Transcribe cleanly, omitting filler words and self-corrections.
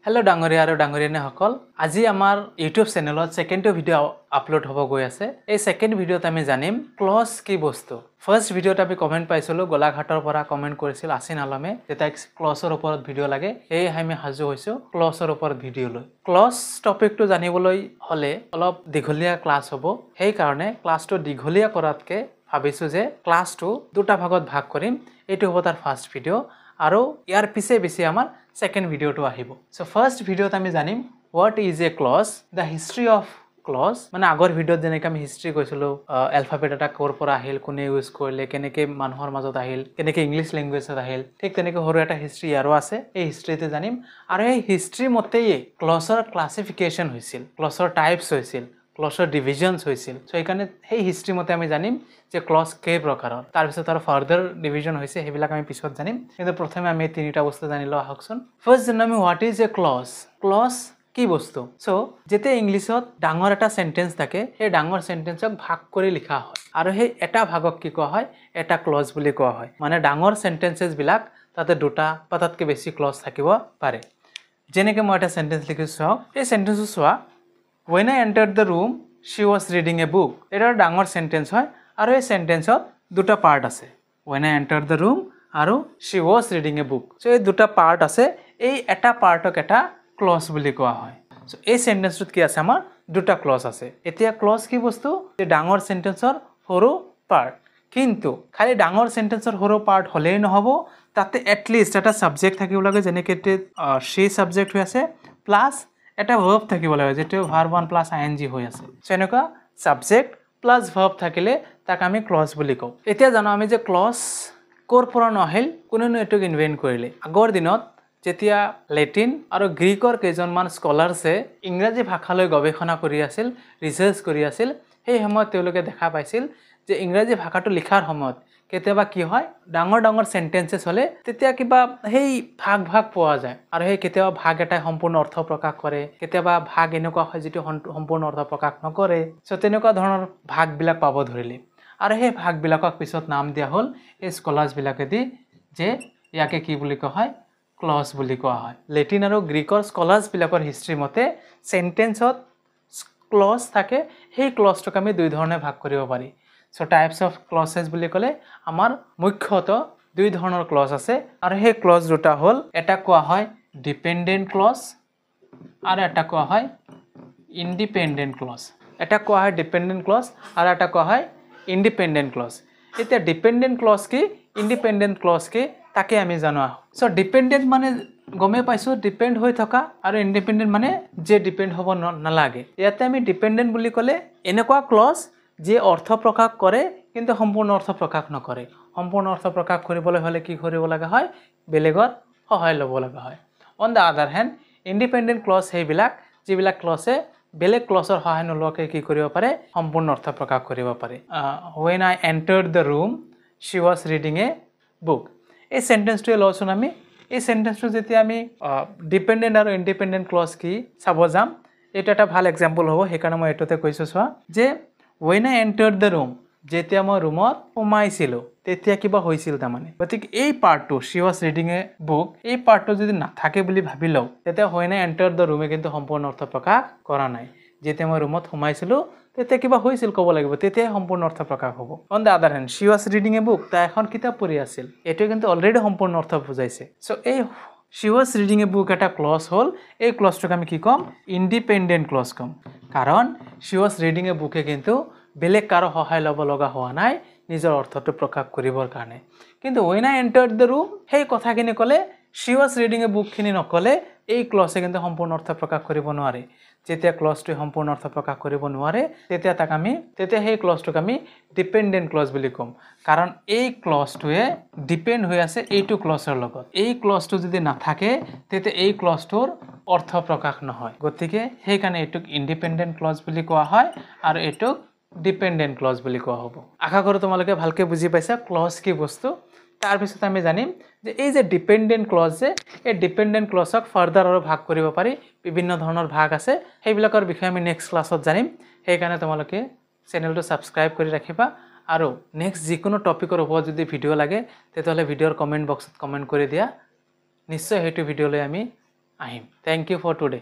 Hello डांगरिया और डांगरियाने हकल আজি आमार YouTube channel second video upload हब गई आछे। ए सेकेंड भिडिओत आमी जानिम क्लज की बस्तु। फार्स्ट भिडिओत आमी कमेंट पाइছিলো गोलाघाटर পৰা कमेंट কৰিছিল आसिन आलमे যে তাইক ক্লজৰ ওপৰত ভিডিও লাগে। এই আমি হাজু হৈছো ক্লজৰ ওপৰত ভিডিও লৈ। ক্লজ টপিকটো জানিবলৈ হলে অলপ দীঘলীয়া ক্লাস হ'ব। সেই কাৰণে ক্লাসটো দীঘলীয়া কৰাতকে ভাবিছো যে ক্লাসটো দুটা ভাগত ভাগ কৰিম। এইটো হ'ব তাৰ ফাৰ্ষ্ট ভিডিও আৰু ইয়াৰ পিছে বেছি আমাৰ सेकेंड भिडिओ तो आहिबो। सो फर्स्ट भिडिओ आमी जानिम what is a clause, the history of clause. माने आगर भिडिओत जेनेके आमी हिस्ट्री কৈছিলো अल्फाबेट এটা কৰ পৰা আহিল, কোনে ইউজ কৰিলে, কেনেকে মানুহৰ মাজত আহিল, কেনেকে ইংলিশ ল্যাঙ্গুৱেজত আহিল, ঠিক তেনেকে হৰু এটা হিস্ট্ৰি ইয়াৰো আছে। এই হিস্ট্ৰিতে জানিম আৰু এই হিস্ট্ৰি মতেই ক্লজৰ ক্লাসিফিকেশন হৈছিল, ক্লজৰ টাইপস হৈছিল, ক্লজৰ ডিভিজনস হৈছিল। সো এখানে সেই হিস্ট্ৰি মতে আমি জানিম যে ক্লজ কেই প্ৰকাৰৰ, তাৰ পিছত আৰু ফাৰ্দাৰ ডিভিজন হৈছে সেইবিলাক আমি পিছত জানিম। কিন্তু প্ৰথমে আমি তিনিটা বস্তু জানি লও আহকচোন। ফাৰ্স্ট জানিম what is a clause. Clause কি বস্তু। সো যেতে ইংলিশত ডাঙৰ এটা সেন্টেন্স থাকে, সেই ডাঙৰ সেন্টেন্সক ভাগ কৰি লিখা হয় আৰু সেই এটা ভাগক কি কোৱা হয়, এটা ক্লজ বুলি কোৱা হয়। মানে ডাঙৰ সেন্টেন্সেস বিলাক তাতে দুটা বা তাতকৈ বেছি ক্লজ থাকিব পাৰে। যেনেকে মই এটা সেন্টেন্স লিখিছো, এই সেন্টেন্সটো চোৱা, When I entered the room, she was reading a book. এটা ডাঙৰ সেন্টেন্স হয় আৰু এই সেন্টেন্সত দুটা পাৰ্ট আছে। When I entered the room আৰু she was reading a book. So এই দুটা পাৰ্ট আছে, এই এটা পাৰ্টক এটা ক্লজ বুলি কোৱা হয়। সো এই সেন্টেন্সটোত কি আছে, আমাৰ দুটা ক্লজ আছে। এতিয়া ক্লজ কি বস্তু, যে ডাঙৰ সেন্টেন্সৰ সৰু পাৰ্ট। কিন্তু খালি ডাঙৰ সেন্টেন্সৰ সৰু পার্ট হলেই নহব, তাতে এটলিষ্ট এটা সাবজেক্ট থাকিব লাগে। যেনেকৈ she সাবজেক্ট হৈ আছে প্লাস এটা ভার্ব থাকিব লাগে, যেটো ভার্ব 1 প্লাস আইএনজি হৈ আছে। সো এনেকুৱা সাবজেক্ট প্লাস ভার্ব থাকিলে তাক আমি ক্লজ বুলি কওঁ। এতিয়া জানো আমি যে ক্লজ কৰ পৰা নহল, কোনেনো এটোক ইনভেন্ট কৰিলে। আগৰ দিনত যেতিয়া লেটিন আৰু গ্ৰীকৰ কেইজনমান স্কলাৰছে ইংৰাজী ভাষালৈ গৱেষণা কৰি আছিল, ৰিসাৰ্চ কৰি আছিল, সেই সময়ত তেওঁলোকে দেখা পাইছিল যে ইংৰাজী ভাষাটো লিখাৰ সময়ত কেতিয়াবা কি হয়, ডাঙৰ ডাঙৰ সেন্টেন্সেস হলে তেতিয়া কিবা সেই ভাগ ভাগ পোৱা যায় আৰু সেই কেতিয়াবা ভাগ এটাই সম্পূৰ্ণ অৰ্থ প্ৰকাশ কৰে, কেতিয়াবা ভাগ এনেকুৱা হয় যেটো সম্পূৰ্ণ অৰ্থ প্ৰকাশ নকৰে। সো তেনেকুৱা ধৰণৰ ভাগবিলাক পাব ধৰিলে আৰু সেই ভাগবিলাকক পিছত নাম দিয়া হ'ল এই স্কলাৰ্ছ বিলাকে দি, যে ইয়াকে কি বুলি কোৱা হয়, ক্লজ বুলি কোৱা হয়। লেটিন আৰু গ্ৰীকৰ স্কলাৰ্ছ বিলাকৰ হিষ্ট্ৰি মতে সেন্টেন্সত ক্লজ থাকে, সেই ক্লজটোক আমি দুই ধৰণে ভাগ কৰিব পাৰি। সো টাইপস অফ ক্লজেস বুলি ক'লে আমাৰ মুখ্যতঃ দুই ধৰণৰ ক্লজ আছে আৰু সেই ক্লজ দুটা হ'ল, এটা কোৱা হয় ডিপেন্ডেন্ট ক্লজ আৰু এটা কোৱা হয় ইন্ডিপেন্ডেন্ট ক্লজ। এটা কোৱা হয় ডিপেন্ডেন্ট ক্লজ আৰু এটা কোৱা হয় ইন্ডিপেন্ডেন্ট ক্লজ। এতিয়া ডিপেন্ডেন্ট ক্লজ কি, ইন্ডিপেন্ডেন্ট ক্লজ কি, তাকে আমি জানো আহো। সো ডিপেন্ডেন্ট মানে গমে পাইছো ডিপেন্ড হৈ থকা, আৰু ইন্ডিপেন্ডেন্ট মানে যে ডিপেন্ড হ'ব নালাগে। ইয়াতে আমি ডিপেন্ডেন্ট বুলি ক'লে এনেকুৱা ক্লজ যে অৰ্থ প্ৰকাশ কৰে কিন্তু সম্পূৰ্ণ অৰ্থ প্ৰকাশ নকৰে। সম্পূৰ্ণ অৰ্থ প্ৰকাশ কৰিবলৈ হলে কি কৰিব লগা হয়, বেলেগৰ সহায় ল'ব লগা হয়। On the other hand independent clause সেইবিলাক যিবিলাক ক্লজে বেলেগ ক্লজৰ সহায় নোলোৱাকৈ কি কৰিব পাৰে, সম্পূৰ্ণ অৰ্থ প্ৰকাশ কৰিব পাৰে। When I entered the room, she was reading a book. এই সেন্টেন্সটোৱে লওঁচোন আমি। এই সেন্টেন্সটো যেতিয়া আমি ডিপেন্ডেন্ট আৰু ইন্ডিপেন্ডেন্ট ক্লজ কি চাব যাম, এইটো এটা ভাল এক্সাম্পল হ'ব। সেইকাৰণে মই এইটোতে কৈছোঁ চোৱা, যে When I entered the room, যেতিয়া মই ৰুমত সোমাইছিলোঁ তেতিয়া কিবা হৈছিল তাৰমানে। গতিকে এই পাৰ্টটো she was reading a book, এই পাৰ্টটো যদি নাথাকে বুলি ভাবি লওঁ, তেতিয়া when I entered the room কিন্তু সম্পূৰ্ণ অৰ্থ প্ৰকাশ কৰা নাই। যেতিয়া মই ৰুমত সোমাইছিলোঁ তেতিয়া কিবা হৈছিল ক'ব লাগিব, তেতিয়াই সম্পূৰ্ণ অৰ্থ প্ৰকাশ হ'ব। On the other hand she was reading a book, তাই এখন কিতাপ পঢ়ি আছিল, এইটোৱে কিন্তু অলৰেডি সম্পূৰ্ণ অৰ্থ বুজাইছে। সো এই she was reading a book এটা ক্লজ হ'ল, এই ক্লজটোক আমি কি ক'ম, ইন্ডিপেন্ডেন্ট ক্লজ ক'ম। কাৰণ she was reading a book কিন্তু বেলেগ কাৰো সহায় ল'ব লগা হোৱা নাই নিজৰ অৰ্থটো প্ৰকাশ কৰিবৰ কাৰণে। কিন্তু when I entered the room সেই কথাখিনি ক'লে, she was reading a book খিনি নক'লে, এই ক্লজে কিন্তু সম্পূৰ্ণ অৰ্থ প্ৰকাশ কৰিব নোৱাৰে। যেতিয়া ক্লজটোৱে সম্পূৰ্ণ অৰ্থ প্ৰকাশ কৰিব নোৱাৰে, তেতিয়া সেই ক্লজটোক আমি ডিপেন্ডেন্ট ক্লজ বুলি ক'ম। কাৰণ এই ক্লজটোৱে ডিপেন্ড হৈ আছে এইটো ক্লজৰ লগত। এই ক্লজটো যদি নাথাকে তেতিয়া এই ক্লজটোৰ অৰ্থ প্ৰকাশ নহয়। গতিকে সেইকাৰণে এইটোক ইন্ডিপেন্ডেন্ট ক্লজ বুলি কোৱা হয় আৰু এইটোক ডিপেন্ডেন্ট ক্লজ বুলি কোৱা হ'ব। আশা কৰোঁ তোমালোকে ভালকে বুজি পাইছা ক্লজ কি বস্তু। তাৰপিছত আমি জানিম যে এই যে ডিপেন্ডেন্ট ক্লজ, যে এই ডিপেন্ডেন্ট ক্লজক ফাৰ্দাৰ আৰু ভাগ কৰিব পাৰি, বিভিন্ন ধৰণৰ ভাগ আছে, সেইবিলাকৰ বিষয়ে আমি নেক্সট ক্লাছত জানিম। সেইকাৰণে তোমালোকে চেনেলটো ছাবস্ক্ৰাইব কৰি ৰাখিবা আৰু নেক্সট যিকোনো টপিকৰ ওপৰত যদি ভিডিঅ' লাগে তেতিয়াহ'লে ভিডিঅ'ৰ কমেণ্ট বক্সত কমেণ্ট কৰি দিয়া। নিশ্চয় সেইটো ভিডিঅ'লৈ আমি আহিম। Thank you for today.